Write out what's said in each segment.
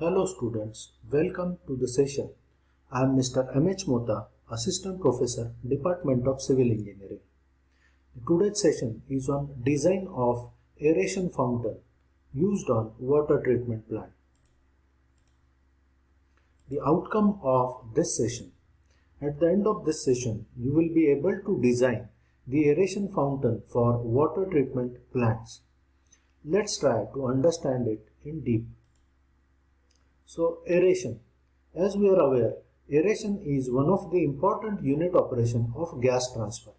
Hello students, welcome to the session. I am Mr. M.H. Mota, Assistant Professor, Department of Civil Engineering. Today's session is on design of aeration fountain used on water treatment plant. The outcome of this session. At the end of this session, you will be able to design the aeration fountain for water treatment plants. Let's try to understand it in deep. So aeration. As we are aware, aeration is one of the important unit operation of gas transfer.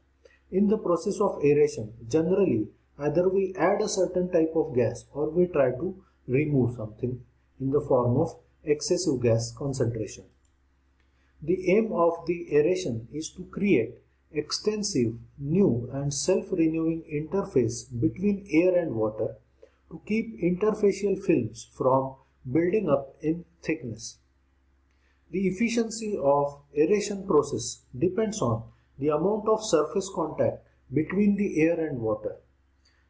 In the process of aeration, generally either we add a certain type of gas or we try to remove something in the form of excessive gas concentration. The aim of the aeration is to create extensive, new and self-renewing interface between air and water to keep interfacial films from building up in thickness. The efficiency of aeration process depends on the amount of surface contact between the air and water.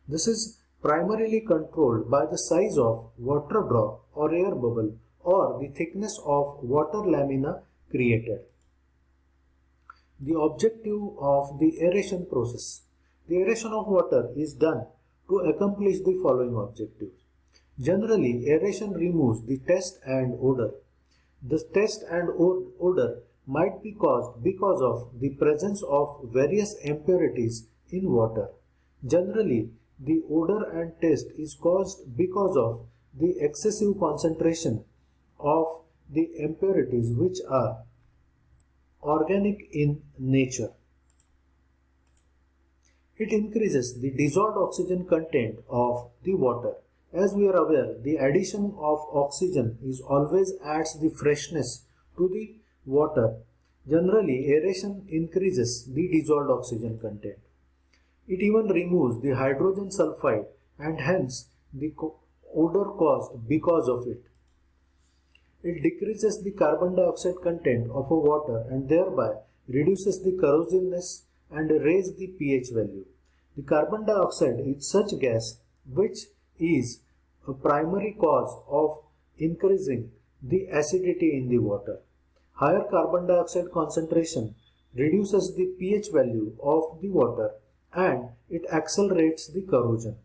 This is primarily controlled by the size of water drop or air bubble or the thickness of water lamina created. The objective of the aeration process. The aeration of water is done to accomplish the following objectives. Generally, aeration removes the taste and odor. The taste and odor might be caused because of the presence of various impurities in water. Generally, the odor and taste is caused because of the excessive concentration of the impurities which are organic in nature. It increases the dissolved oxygen content of the water. As we are aware, the addition of oxygen is always adds the freshness to the water. Generally, aeration increases the dissolved oxygen content. It even removes the hydrogen sulfide and hence the odor caused because of it. It decreases the carbon dioxide content of a water and thereby reduces the corrosiveness and raises the pH value. The carbon dioxide is such gas which is a primary cause of increasing the acidity in the water. Higher carbon dioxide concentration reduces the pH value of the water and it accelerates the corrosion.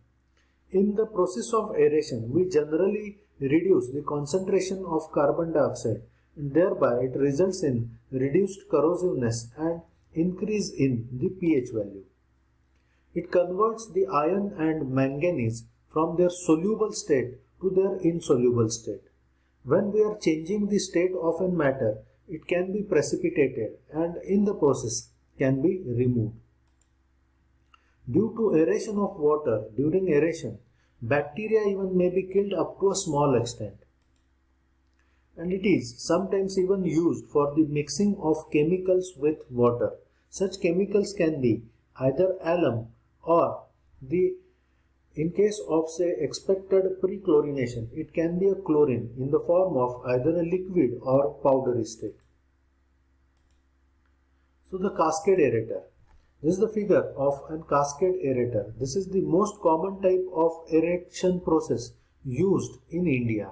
In the process of aeration, we generally reduce the concentration of carbon dioxide and thereby it results in reduced corrosiveness and increase in the pH value. It converts the iron and manganese from their soluble state to their insoluble state. When we are changing the state of a matter, it can be precipitated and in the process can be removed. Due to aeration of water during aeration, bacteria even may be killed up to a small extent. And it is sometimes even used for the mixing of chemicals with water. Such chemicals can be either alum or in case of say expected pre-chlorination, it can be a chlorine in the form of either a liquid or powdery state. So the cascade aerator. This is the figure of a cascade aerator. This is the most common type of aeration process used in India.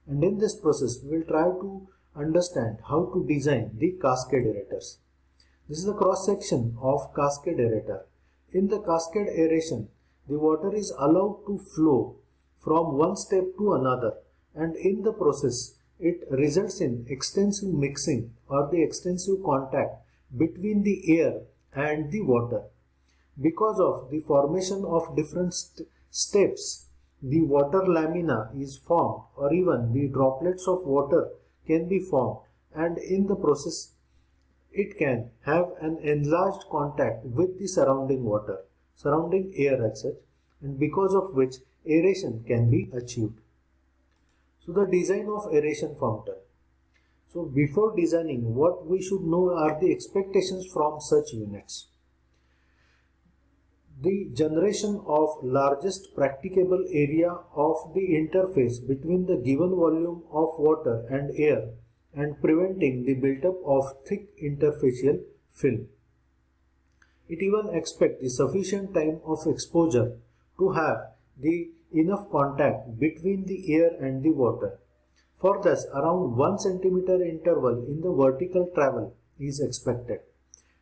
And in this process, we will try to understand how to design the cascade aerators. This is the cross section of cascade aerator. In the cascade aeration, the water is allowed to flow from one step to another and in the process it results in extensive mixing or the extensive contact between the air and the water. Because of the formation of different steps, the water lamina is formed or even the droplets of water can be formed and in the process it can have an enlarged contact with the surrounding air as such, and because of which aeration can be achieved. So the design of aeration fountain. So before designing, what we should know are the expectations from such units. The generation of largest practicable area of the interface between the given volume of water and air and preventing the buildup of thick interfacial film. It even expects the sufficient time of exposure to have the enough contact between the air and the water. For this, around 1 centimeter interval in the vertical travel is expected.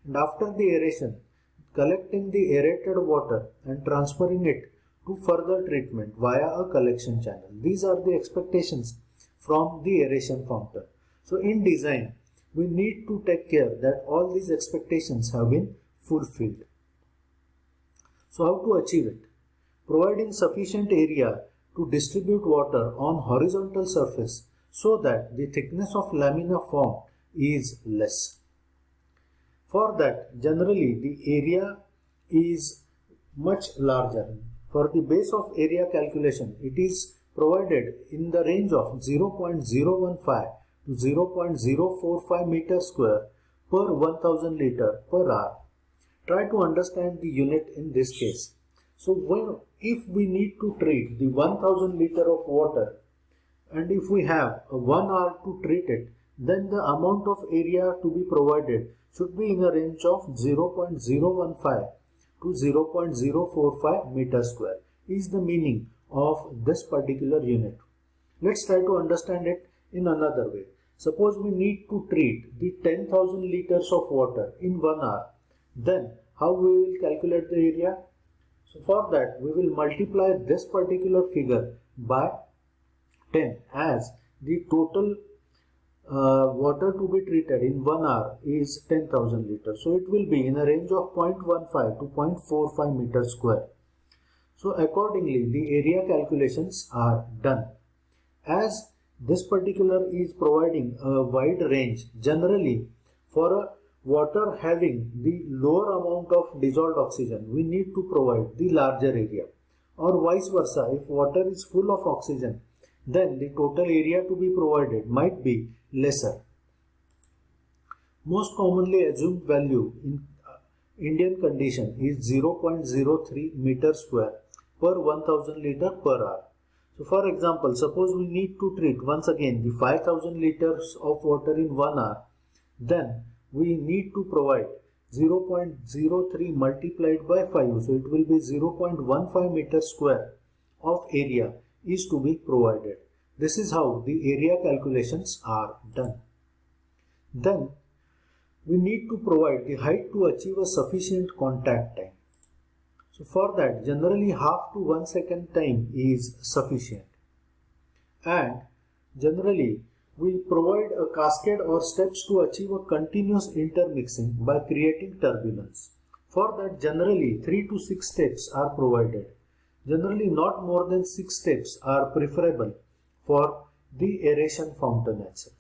And after the aeration, collecting the aerated water and transferring it to further treatment via a collection channel. These are the expectations from the aeration fountain. So in design, we need to take care that all these expectations have been fulfilled. So how to achieve it? Providing sufficient area to distribute water on horizontal surface so that the thickness of lamina formed is less. For that, generally the area is much larger. For the base of area calculation, it is provided in the range of 0.015 to 0.045 meter square per 1000 liter per hour. Try to understand the unit in this case. So if we need to treat the 1000 liter of water and if we have 1 hour to treat it, then the amount of area to be provided should be in a range of 0.015 to 0.045 meter square is the meaning of this particular unit. Let's try to understand it in another way. Suppose we need to treat the 10,000 liters of water in 1 hour, then how we will calculate the area? So for that, we will multiply this particular figure by 10 as the total water to be treated in 1 hour is 10,000 liters. So it will be in a range of 0.15 to 0.45 meter square. So accordingly, the area calculations are done. As this particular is providing a wide range, generally for a water having the lower amount of dissolved oxygen, we need to provide the larger area. Or vice versa, if water is full of oxygen, then the total area to be provided might be lesser. Most commonly assumed value in Indian condition is 0.03 meter square per 1000 liter per hour. So for example, suppose we need to treat once again the 5000 liters of water in 1 hour, then we need to provide 0.03 multiplied by 5, so it will be 0.15 meter square of area is to be provided. This is how the area calculations are done. Then we need to provide the height to achieve a sufficient contact time. So for that, generally half to 1 second time is sufficient. And generally we provide a cascade or steps to achieve a continuous intermixing by creating turbulence. For that, generally 3 to 6 steps are provided. Generally not more than 6 steps are preferable for the aeration fountain as such.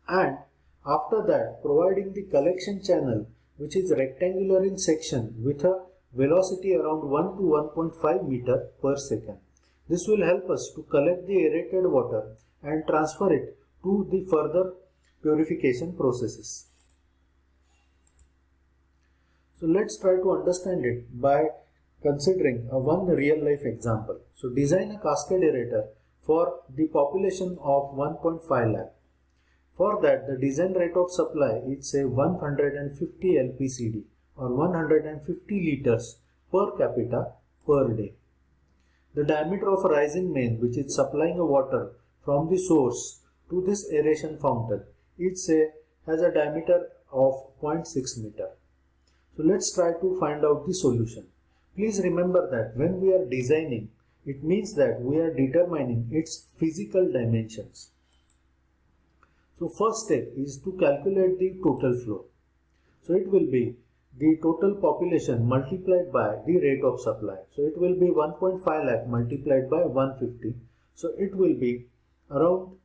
And after that, providing the collection channel which is rectangular in section with a velocity around 1 to 1.5 meter per second. This will help us to collect the aerated water and transfer it to the further purification processes. So let's try to understand it by considering a one real life example. So design a cascade aerator for the population of 1.5 lakh. For that, the design rate of supply is say 150 LPCD or 150 liters per capita per day. The diameter of a rising main which is supplying a water from the source to this aeration fountain, it say has a diameter of 0.6 meter. So let's try to find out the solution. Please remember that when we are designing, it means that we are determining its physical dimensions. So first step is to calculate the total flow. So it will be the total population multiplied by the rate of supply. So it will be 1.5 lakh multiplied by 150. So it will be around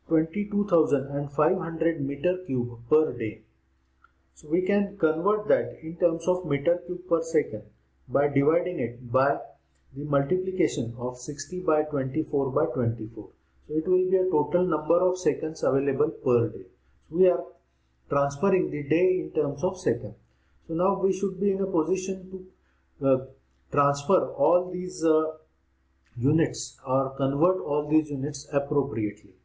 22,500 meter cube per day. So we can convert that in terms of meter cube per second by dividing it by the multiplication of 60 by 24 by 24. So it will be a total number of seconds available per day. So we are transferring the day in terms of second. So now we should be in a position to transfer all these units or convert all these units appropriately.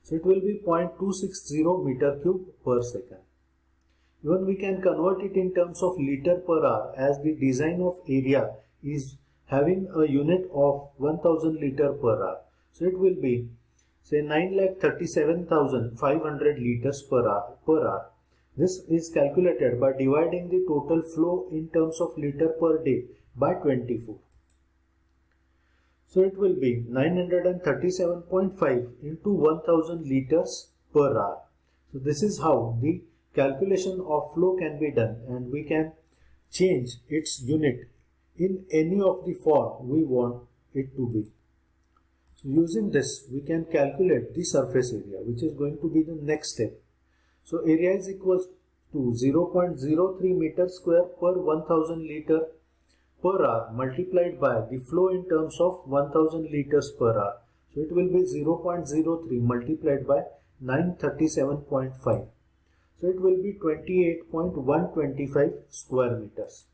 So it will be 0.260 meter cube per second. Even we can convert it in terms of liter per hour as the design of area is having a unit of 1000 liter per hour. So it will be say 9,37,500 liters per hour. This is calculated by dividing the total flow in terms of liter per day by 24. So it will be 937.5 into 1000 liters per hour. So this is how the calculation of flow can be done, and we can change its unit in any of the form we want it to be. So using this, we can calculate the surface area, which is going to be the next step. So area is equal to 0.03 meter square per 1000 liter per hour multiplied by the flow in terms of 1000 liters per hour. So it will be 0.03 multiplied by 937.5. So it will be 28.125 square meters.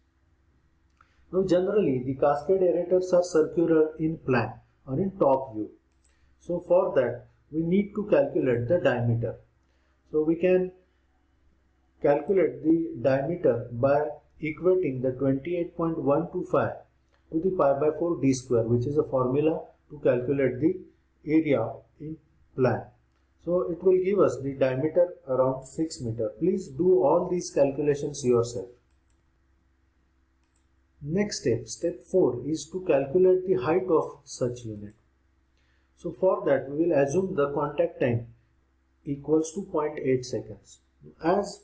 Now generally the cascade aerators are circular in plan or in top view. So for that we need to calculate the diameter. So we can calculate the diameter by equating the 28.125 to the pi by 4 d square, which is a formula to calculate the area in plan. So it will give us the diameter around 6 meter. Please do all these calculations yourself. Next step, step 4, is to calculate the height of such unit. So for that we will assume the contact time equals to 0.8 seconds. As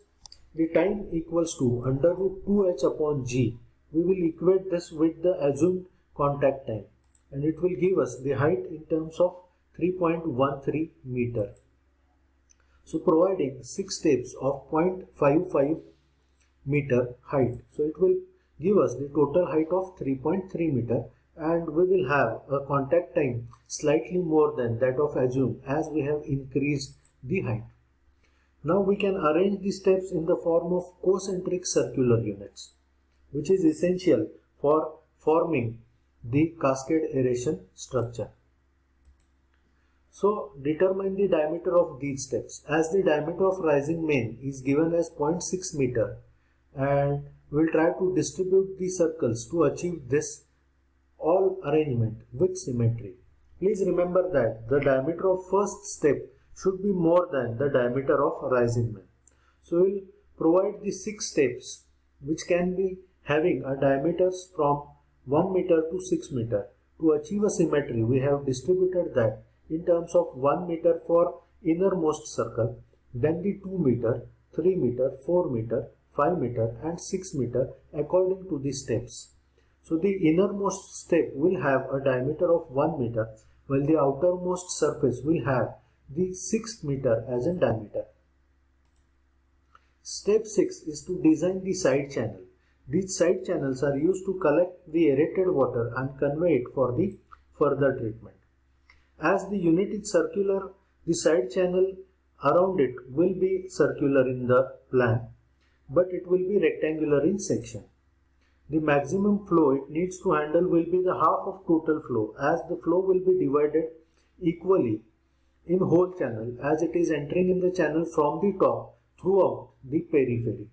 the time equals to under root 2h upon g, we will equate this with the assumed contact time, and it will give us the height in terms of 3.13 meter. So providing 6 steps of 0.55 meter height, so it will give us the total height of 3.3 meter, and we will have a contact time slightly more than that of assumed as we have increased the height. Now we can arrange the steps in the form of concentric circular units, which is essential for forming the cascade aeration structure. So determine the diameter of these steps. As the diameter of rising main is given as 0.6 meter, and we will try to distribute the circles to achieve this all arrangement with symmetry. Please remember that the diameter of first step should be more than the diameter of rising main. So we will provide the 6 steps which can be having a diameters from 1 meter to 6 meter. To achieve a symmetry, we have distributed that in terms of 1 meter for innermost circle, then the 2 meter, 3 meter, 4 meter, 5 meter and 6 meter according to the steps. So the innermost step will have a diameter of 1 meter, while the outermost surface will have the 6 meter as a diameter. Step 6 is to design the side channel. These side channels are used to collect the aerated water and convey it for the further treatment. As the unit is circular, the side channel around it will be circular in the plan, but it will be rectangular in section. The maximum flow it needs to handle will be the half of total flow, as the flow will be divided equally in whole channel as it is entering in the channel from the top throughout the periphery.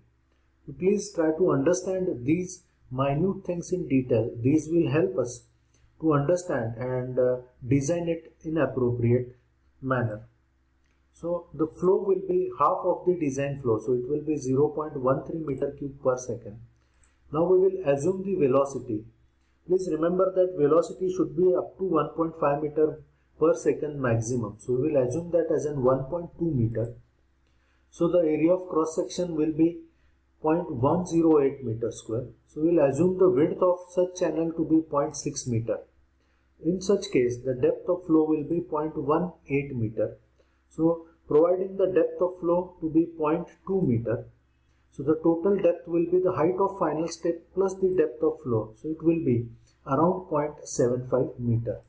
So please try to understand these minute things in detail. These will help us to understand and design it in appropriate manner. So the flow will be half of the design flow, so it will be 0.13 meter cube per second. Now we will assume the velocity. Please remember that velocity should be up to 1.5 meter per second maximum. So we will assume that as in 1.2 meter. So the area of cross section will be 0.108 meter square. So we will assume the width of such channel to be 0.6 meter. In such case, the depth of flow will be 0.18 meter. So providing the depth of flow to be 0.2 meter. So the total depth will be the height of final step plus the depth of flow. So it will be around 0.75 meter.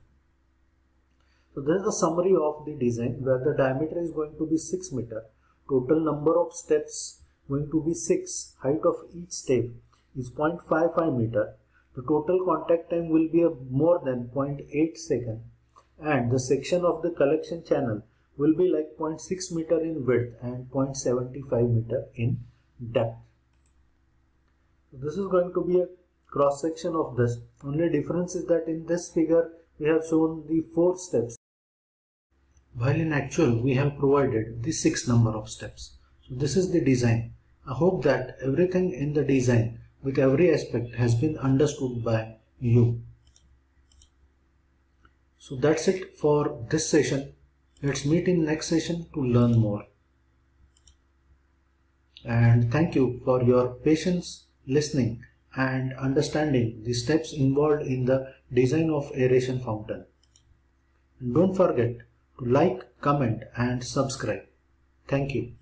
So this is the summary of the design, where the diameter is going to be 6 meter. Total number of steps going to be 6. Height of each step is 0.55 meter. The total contact time will be more than 0.8 second. And the section of the collection channel will be like 0.6 meter in width and 0.75 meter in depth. So this is going to be a cross section of this. Only difference is that in this figure we have shown the 4 steps. while in actual we have provided the 6 number of steps. So this is the design. I hope that everything in the design with every aspect has been understood by you. So that's it for this session. Let's meet in next session to learn more. And thank you for your patience, listening and understanding the steps involved in the design of aeration fountain. And don't forget to like, comment and subscribe. Thank you.